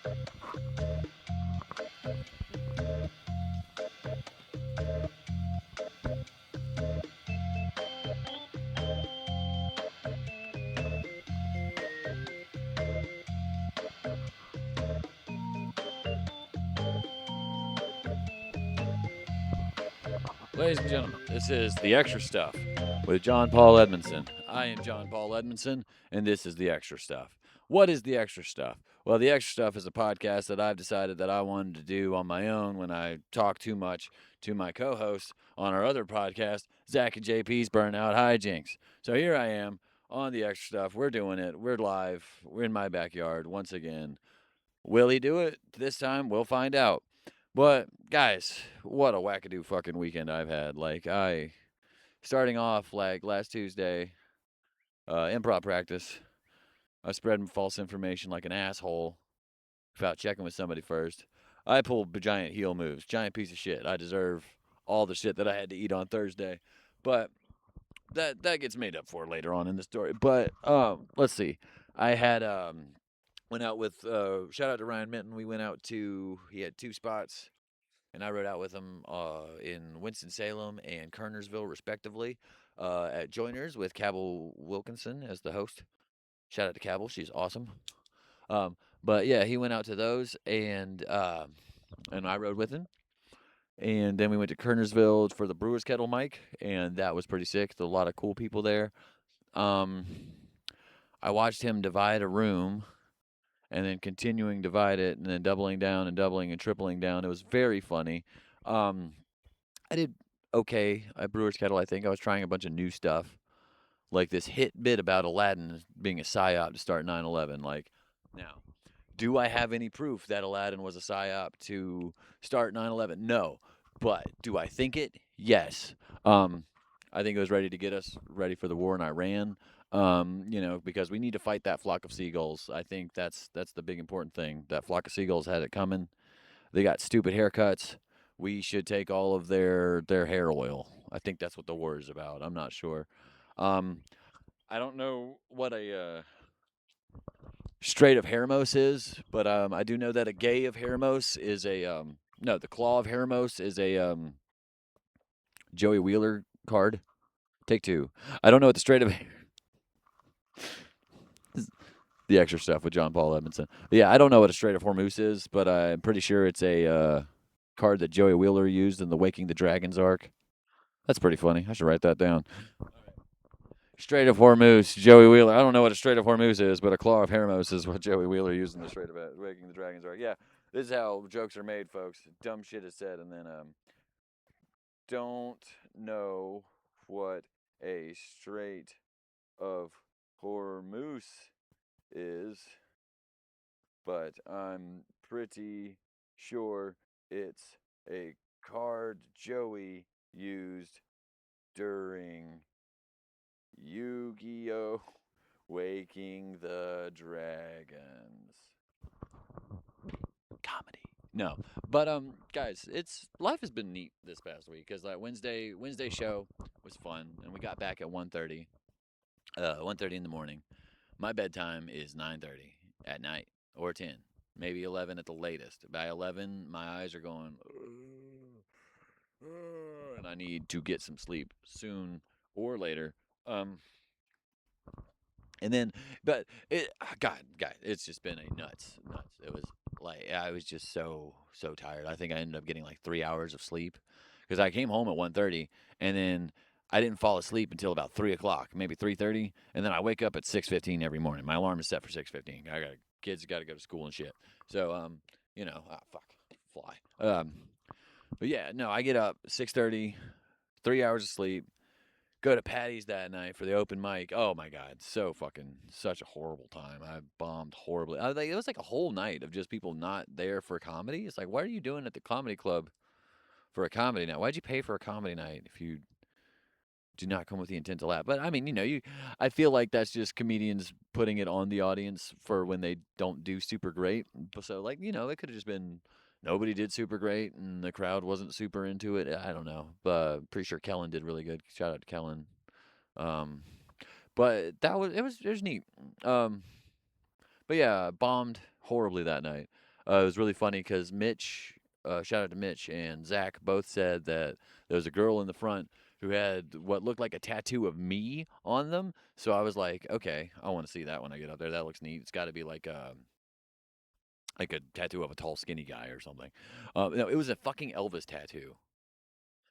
Ladies and gentlemen, this is The Extra Stuff with John Paul Edmondson. I am John Paul Edmondson, and this is The Extra Stuff. What is The Extra Stuff? Well, The Extra Stuff is a podcast that I've decided that I wanted to do on my own when I talk too much to my co hosts on our other podcast, Zach and JP's Burnout Hijinks. So here I am on The Extra Stuff. We're doing it. We're live. We're in my backyard once again. Will he do it this time? We'll find out. But guys, what a wackadoo fucking weekend I've had. Starting off like last Tuesday, improv practice. I spread false information like an asshole without checking with somebody first. I pulled giant heel moves, giant piece of shit. I deserve all the shit that I had to eat on Thursday, but that gets made up for later on in the story. But let's see. I had went out with shout out to Ryan Minton. We went out to he had two spots and I rode out with him in Winston-Salem and Kernersville, respectively, at Joiners with Cabell Wilkinson as the host. Shout out to Cabell, she's awesome. But yeah, he went out to those, and I rode with him. And then we went to Kernersville for the Brewers Kettle mic, and that was pretty sick. There's a lot of cool people there. Um, I watched him divide a room and then continuing divide it and then doubling down and doubling and tripling down. It was very funny. Um, I did okay at Brewer's Kettle. I think I was trying a bunch of new stuff, like this hit bit about Aladdin being a psyop to start 9/11. Like, now, do I have any proof that Aladdin was a psyop to start 9/11? No, but do I think it? Yes. Um, I think it was ready to get us ready for the war in Iran. Because we need to fight that flock of seagulls. I think that's the big important thing. That flock of seagulls had it coming. They got stupid haircuts. We should take all of their hair oil. I think that's what the war is about. I'm not sure. Um, I don't know what a Strait of Hermos is, but I do know that a gay of Hermos is a no, the Claw of Hermos is a Joey Wheeler card. Take two. I don't know what the Strait of the extra stuff with John Paul Edmondson. But yeah, I don't know what a Strait of Hormuz is, but I'm pretty sure it's a card that Joey Wheeler used in the Waking the Dragons arc. That's pretty funny. I should write that down. Strait of Hormuz, Joey Wheeler. I don't know what a Strait of Hormuz is, but a Claw of Hermos is what Joey Wheeler used in the Strait of Waking the Dragons arc. Yeah, this is how jokes are made, folks. Dumb shit is said, and then don't know what a Strait of Hormuz is, but I'm pretty sure it's a card Joey used during Yu-Gi-Oh! Waking the Dragons. Comedy. No, but guys, it's life has been neat this past week because Wednesday show was fun, and we got back at 1:30, 1:30 in the morning. My bedtime is 9:30 at night or 10, maybe 11 at the latest. By 11, my eyes are going, and I need to get some sleep soon or later. Um, and then, but God, it's just been a nuts. It was like I was just so tired. I think I ended up getting like 3 hours of sleep because I came home at 1:30, and then I didn't fall asleep until about 3 o'clock, maybe 3:30, and then I wake up at 6:15 every morning. My alarm is set for 6:15. I got kids got to go to school and shit. So fuck, fly. But yeah, no, I get up 6:30, 3 hours of sleep. Go to Patty's that night for the open mic. Oh my God, such a horrible time. I bombed horribly. It was like a whole night of just people not there for comedy. It's like, what are you doing at the comedy club for a comedy night? Why'd you pay for a comedy night if you do not come with the intent to laugh? But I mean, I feel like that's just comedians putting it on the audience for when they don't do super great. So like, it could have just been nobody did super great and the crowd wasn't super into it. I don't know, but pretty sure Kellen did really good. Shout out to Kellen. Um, but it was neat. Um, but yeah, bombed horribly that night. It was really funny because Mitch, shout out to Mitch and Zach, both said that there was a girl in the front who had what looked like a tattoo of me on them. So I was like, okay, I want to see that when I get up there. That looks neat. It's got to be like a tattoo of a tall, skinny guy or something. No, it was a fucking Elvis tattoo.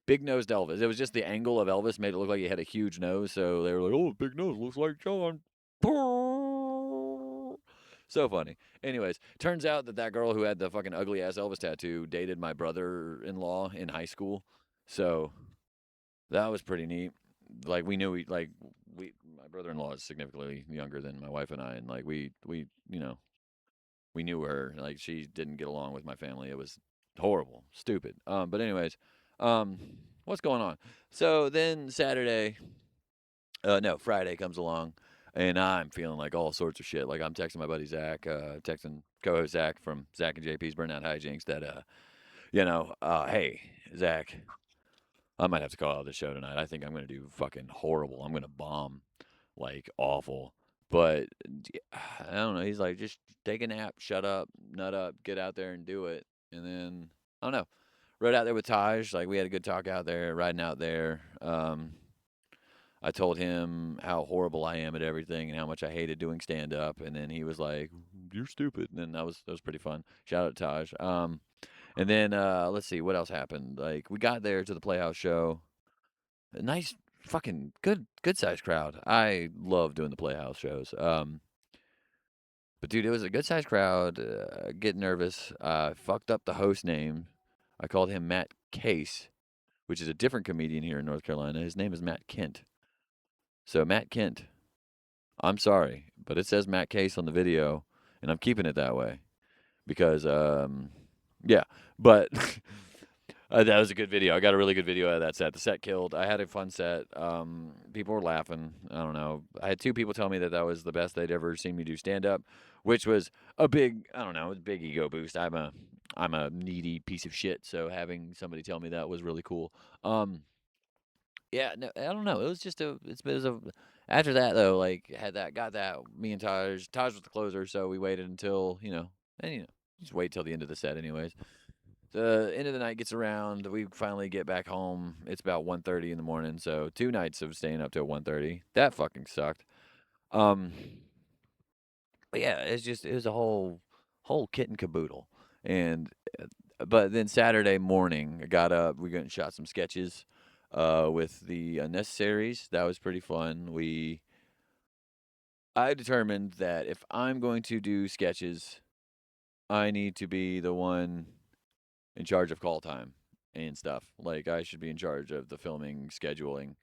Big nosed Elvis. It was just the angle of Elvis made it look like he had a huge nose. So they were like, "Oh, big nose looks like John." So funny. Anyways, turns out that that girl who had the fucking ugly ass Elvis tattoo dated my brother-in-law in high school. So that was pretty neat. Like we knew we my brother-in-law is significantly younger than my wife and I, and like we we knew her. Like she didn't get along with my family. It was horrible, stupid. But anyways, um, what's going on? So then Saturday, no, Friday comes along, and I'm feeling like all sorts of shit. Like I'm texting my buddy Zach, texting co-host Zach from Zach and JP's Burnout Hijinks that, hey Zach, I might have to call out the show tonight. I think I'm gonna do fucking horrible. I'm gonna bomb, like awful. But I don't know. He's like, just take a nap, shut up, nut up, get out there and do it. And then I don't know. Rode out there with Taj. Like we had a good talk out there, riding out there. I told him how horrible I am at everything and how much I hated doing stand up. And then he was like, "You're stupid." And then that was pretty fun. Shout out to Taj. And then let's see what else happened. Like we got there to the Playhouse show. A nice fucking good sized crowd. I love doing the Playhouse shows. But dude, it was a good sized crowd. Get nervous. Fucked up the host name. I called him Matt Case, which is a different comedian here in North Carolina. His name is Matt Kent. So Matt Kent, I'm sorry, but it says Matt Case on the video, and I'm keeping it that way because yeah. But that was a good video. I got a really good video out of that set. The set killed. I had a fun set. People were laughing. I don't know. I had two people tell me that that was the best they'd ever seen me do stand up, which was a big, I don't know, big ego boost. I'm a needy piece of shit, so having somebody tell me that was really cool. Yeah, no, I don't know. It was just it was a after that though, like had that got that me and Taj. Taj was the closer, so we waited until, and just wait till the end of the set anyways. The end of the night gets around, we finally get back home. It's about 1:30 in the morning, so two nights of staying up till 1:30. That fucking sucked. Um but yeah, it was a whole kit and caboodle. And but then Saturday morning, I got up, we went and shot some sketches with the Necessaries. That was pretty fun. I determined that if I'm going to do sketches, I need to be the one in charge of call time and stuff. Like I should be in charge of the filming, scheduling.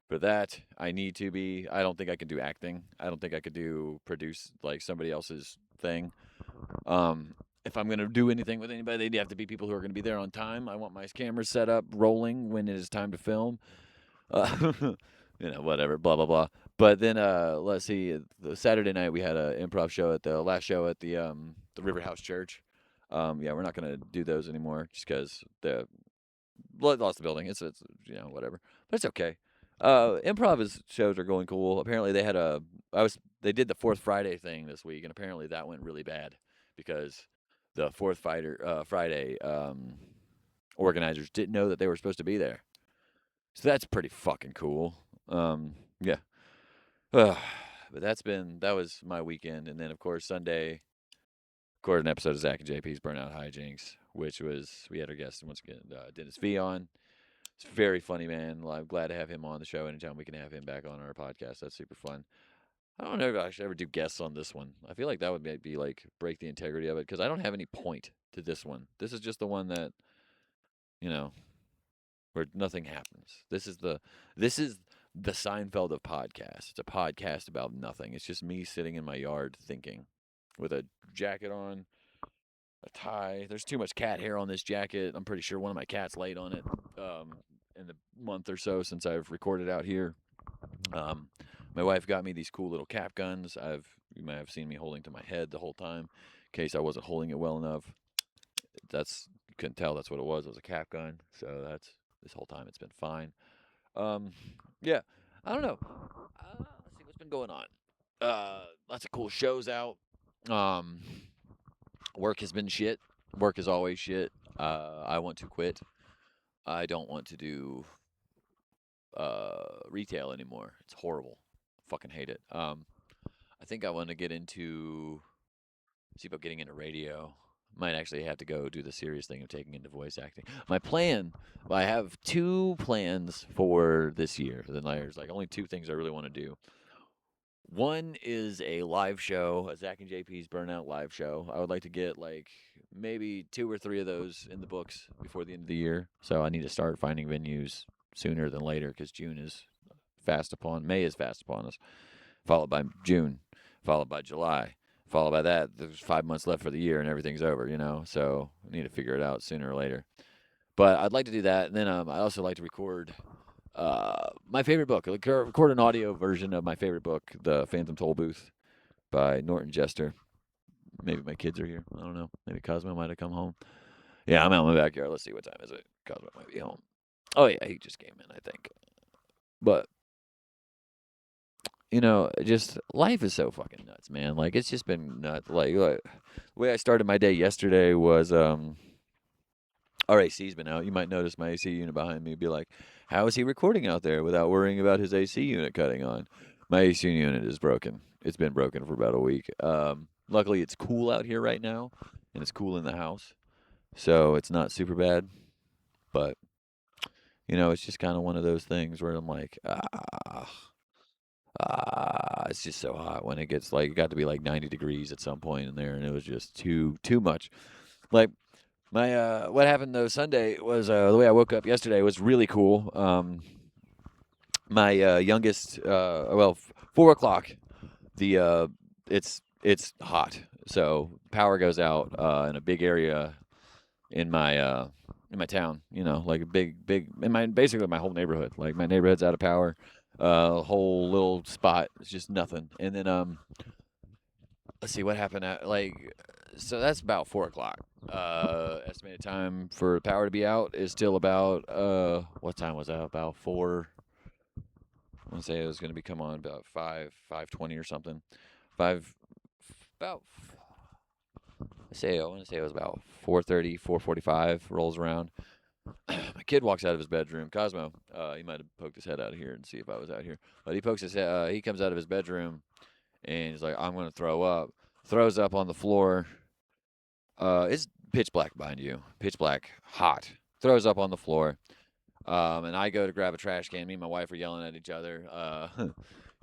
For that, I need to be. I don't think I can do acting. I don't think I could do produce like somebody else's thing. If I'm gonna do anything with anybody, they'd have to be people who are gonna be there on time. I want my camera set up, rolling when it is time to film. Uh, whatever, blah blah blah. But then, let's see. The Saturday night we had an improv show at the last show at the River House Church. Yeah, we're not gonna do those anymore just because the lost the building. It's whatever, but it's okay. Shows are going cool. Apparently they did the Fourth Friday thing this week, and apparently that went really bad because the Friday organizers didn't know that they were supposed to be there. So that's pretty fucking cool. Yeah. But that was my weekend, and then of course Sunday, recorded an episode of Zach and JP's Burnout Hijinks, which was we had our guest once again, Dennis V on. It's very funny, man. I'm glad to have him on the show. Anytime we can have him back on our podcast, that's super fun. I don't know if I should ever do guests on this one. I feel like that would be like break the integrity of it because I don't have any point to this one. This is just the one that you know where nothing happens. This is the Seinfeld of podcasts. It's a podcast about nothing. It's just me sitting in my yard thinking with a jacket on, a tie. There's too much cat hair on this jacket. I'm pretty sure one of my cats laid on it in the month or so since I've recorded out here. Um, my wife got me these cool little cap guns. You might have seen me holding to my head the whole time, in case I wasn't holding it well enough. You couldn't tell that's what it was. It was a cap gun. So that's this whole time it's been fine. Um, yeah, I don't know. Let's see what's been going on. Lots of cool shows out. Um, Work has been shit. Work is always shit. I want to quit. I don't want to do retail anymore. It's horrible. Fucking hate it. I think I want to get into see about getting into radio. Might actually have to go do the serious thing of taking into voice acting. My plan, well, I have two plans for this year. Then there's like only two things I really want to do. One is a live show, a Zach and JP's Burnout live show. I would like to get like maybe two or three of those in the books before the end of the year. So I need to start finding venues sooner than later because May is fast upon us, followed by June, followed by July, followed by that. There's 5 months left for the year and everything's over, So I need to figure it out sooner or later. But I'd like to do that, and then I also like to record my favorite book. Record an audio version of my favorite book, The Phantom Toll Booth by Norton Jester. Maybe my kids are here. I don't know. Maybe Cosmo might have come home. Yeah, I'm out in my backyard. Let's see what time is it. Cosmo might be home. Oh yeah, he just came in, I think. But just life is so fucking nuts, man. Like it's just been nuts. Like the way I started my day yesterday was our AC's been out. You might notice my AC unit behind me be like, how is he recording out there without worrying about his AC unit cutting on? My AC unit is broken. It's been broken for about a week. Luckily, it's cool out here right now, and it's cool in the house. So it's not super bad. But, it's just kind of one of those things where I'm like, it's just so hot when it gets like, it got to be like 90 degrees at some point in there, and it was just too much. Like, my what happened though Sunday was the way I woke up yesterday was really cool. My youngest, 4 o'clock. It's hot, so power goes out in a big area in my town. Like a big basically my whole neighborhood. Like my neighborhood's out of power. Whole little spot. It's just nothing. And then let's see what happened at so that's about 4 o'clock. Estimated time for power to be out is still about what time was that? About 4. I want to say it was going to be come on about 5:20 or something. About I want to say it was about 4:30, 4:45 rolls around. My kid walks out of his bedroom. Cosmo, he might have poked his head out of here and see if I was out here. But he pokes his head. He comes out of his bedroom and he's like, "I'm going to throw up." Throws up on the floor. It's pitch black behind you. Pitch black, hot. Throws up on the floor. And I go to grab a trash can. Me and my wife are yelling at each other.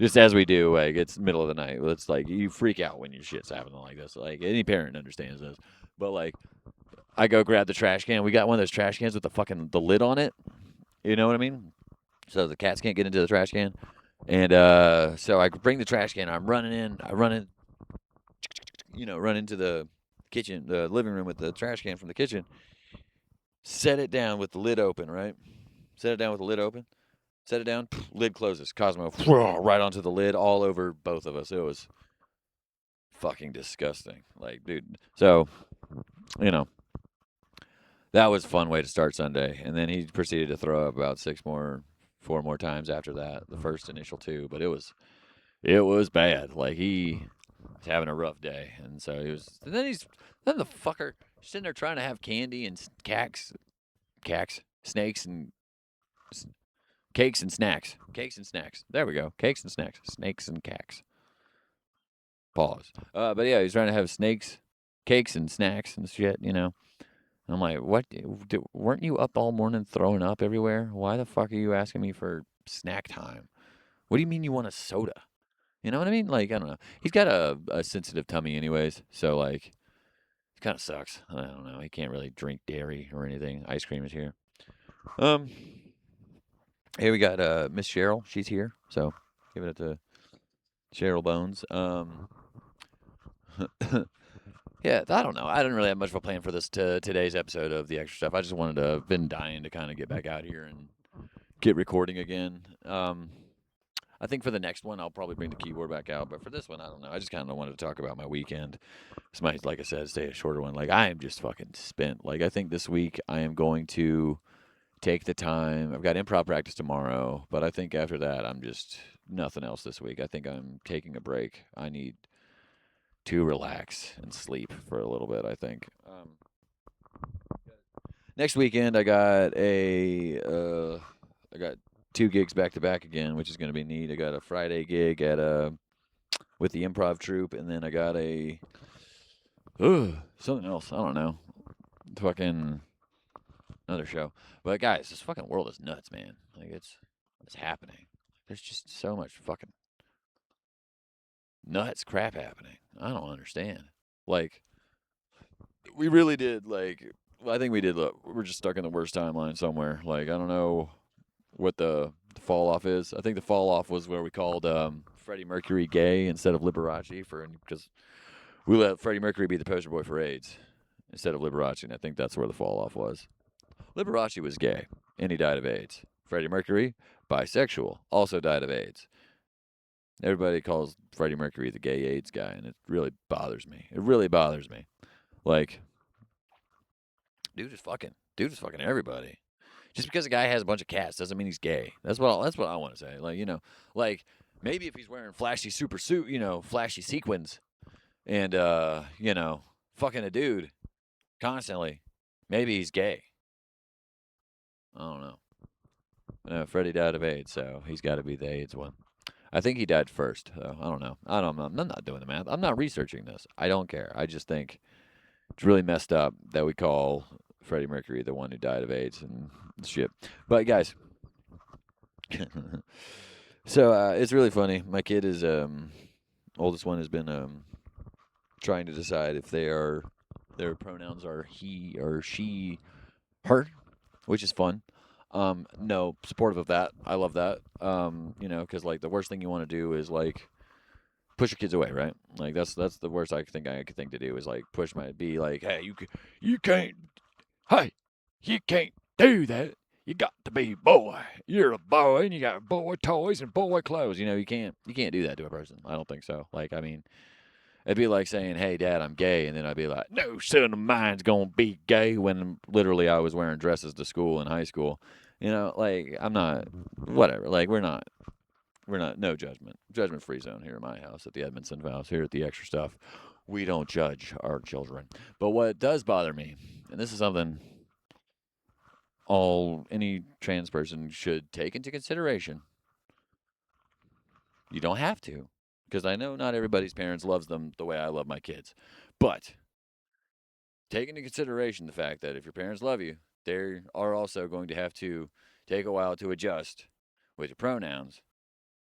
Just as we do, like it's middle of the night. It's like you freak out when your shit's happening like this. Like any parent understands this. But like I go grab the trash can. We got one of those trash cans with the lid on it. You know what I mean? So the cats can't get into the trash can. And so I bring the trash can. I'm running in. I run into the kitchen, the living room with the trash can from the kitchen. Set it down with the lid open, right? Set it down with the lid open. Set it down, lid closes. Cosmo right onto the lid, all over both of us. It was fucking disgusting. Like, dude. So, that was a fun way to start Sunday. And then he proceeded to throw up about 4 more times after that. The first initial 2, but it was bad. Like he was having a rough day, and so he was. And then the fucker sitting there trying to have candy and snakes and cakes and snacks. There we go. Cakes and snacks. Snakes and cacks. Pause. But yeah, he's trying to have snakes, cakes and snacks and shit. And I'm like, what? Weren't you up all morning throwing up everywhere? Why the fuck are you asking me for snack time? What do you mean you want a soda? You know what I mean? Like, I don't know. He's got a sensitive tummy anyways, so, like, it kind of sucks. I don't know. He can't really drink dairy or anything. Ice cream is here. Here we got Miss Cheryl. She's here, so give it to Cheryl Bones. Yeah, I don't know. I didn't really have much of a plan for today's episode of the extra stuff. I just been dying to kind of get back out here and get recording again. I think for the next one, I'll probably bring the keyboard back out. But for this one, I don't know. I just kind of wanted to talk about my weekend. This might, like I said, stay a shorter one. Like, I am just fucking spent. Like, I think this week I am going to take the time. I've got improv practice tomorrow. But I think after that, I'm just nothing else this week. I think I'm taking a break. I need to relax and sleep for a little bit, I think. Next weekend, I got two gigs back to back again, which is going to be neat. I got a Friday gig with the improv troupe, and then I got something else. I don't know. Fucking another show. But guys, this fucking world is nuts, man. Like it's happening. There's just so much fucking nuts crap happening. I don't understand. Like we really did I think we did we're just stuck in the worst timeline somewhere. Like I don't know what the fall off is. I think the fall off was where we called Freddie Mercury gay instead of Liberace because we let Freddie Mercury be the poster boy for AIDS instead of Liberace, and I think that's where the fall off was. Liberace was gay, and he died of AIDS. Freddie Mercury, bisexual, also died of AIDS. Everybody calls Freddie Mercury the gay AIDS guy, and it really bothers me. It really bothers me. Like, dude is fucking everybody. Just because a guy has a bunch of cats doesn't mean he's gay. That's what I want to say. Like maybe if he's wearing flashy super suit, flashy sequins, and fucking a dude constantly, maybe he's gay. I don't know. No, Freddie died of AIDS, so he's got to be the AIDS one. I think he died first, though. I don't know. I'm not doing the math. I'm not researching this. I don't care. I just think it's really messed up that we call Freddie Mercury the one who died of AIDS and shit. But guys, so it's really funny. My kid is oldest one has been trying to decide if their pronouns are he or she, her, which is fun. No, supportive of that. I love that. Because like the worst thing you want to do is like push your kids away, right? Like that's the worst I could think to do is like be like, hey, you can't do that. You got to be a boy. You're a boy, and you got boy toys and boy clothes. You can't do that to a person. I don't think so. Like, I mean, it'd be like saying, hey, Dad, I'm gay. And then I'd be like, no son of mine's going to be gay when literally I was wearing dresses to school in high school. Like, I'm not, whatever. Like, we're not, no judgment. Judgment-free zone here in my house at the Edmondson house, here at the Extra Stuff. We don't judge our children. But what does bother me, and this is something any trans person should take into consideration. You don't have to. Because I know not everybody's parents loves them the way I love my kids. But take into consideration the fact that if your parents love you, they are also going to have to take a while to adjust with your pronouns.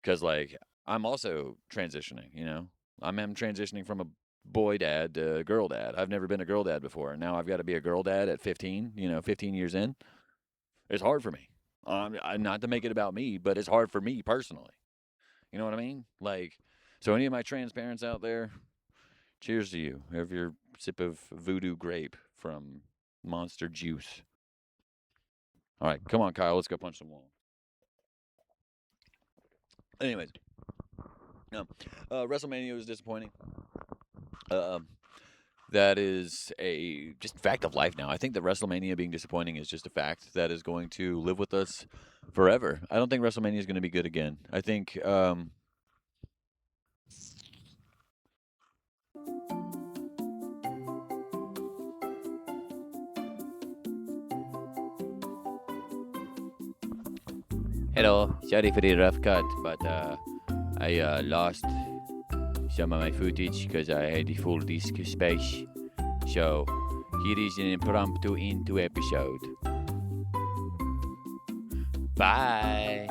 Because, like, I'm also transitioning, I'm transitioning from a boy dad to a girl dad. I've never been a girl dad before. And now I've got to be a girl dad at 15, 15 years in. It's hard for me. Not to make it about me, but it's hard for me personally. You know what I mean? Like, so any of my trans parents out there, cheers to you. Have your sip of voodoo grape from Monster Juice. All right, come on, Kyle. Let's go punch some wall. Anyways, WrestleMania was disappointing. That is a just fact of life now. I think that WrestleMania being disappointing is just a fact that is going to live with us forever. I don't think WrestleMania is going to be good again. I think hello, sorry for the rough cut, but I lost some of my footage because I had the full disk space. So here is an impromptu into episode. Bye.